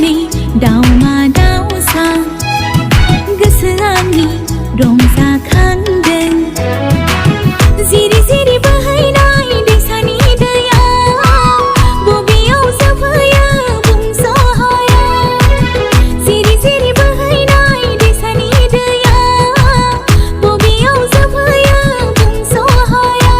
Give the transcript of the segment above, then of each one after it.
हनै दाउमा दाउसा गोसोआंनि रंजाखांदों जिरि जिरि बोहैनाय दैसानि दैया बबेयाव जोबहैयो बुंस' हाया जिरि जिरि बोहैनाय दैसानि दैया बबेयाव जोबहैयो बुंस' हाया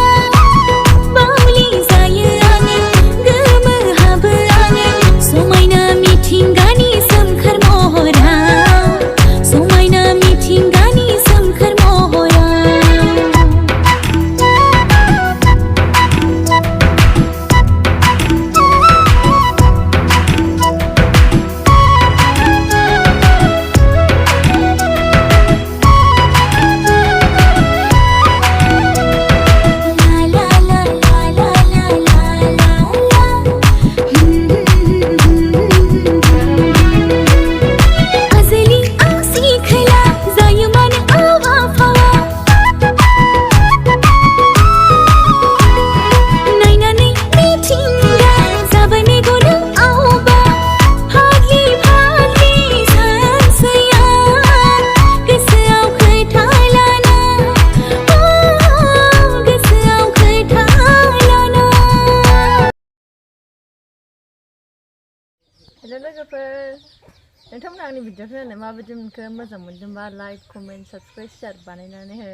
बावलि जायो आङो गोमोहाबो आङो समायना मिथिंगानि सोमखोर महराव समायना मिथिंगानि सोमखोर महराव आजोलि आंसि खोला जायो मानो आबहावा नायनानै मिथिंगा जाबाय मेगनाव आवबा फाग्लि फाग्लि सानसेया गोसोआव खोथा लाना गोसोआव खोथा लाना हेल' लोगोफोर नोंथांमोना आंनि भिडिअखौ नायनानै माबायदि मोनखो मोजां मोनदोंबा लाइक कमेन्ट साबस्क्राइब शेयार बानायनानै हो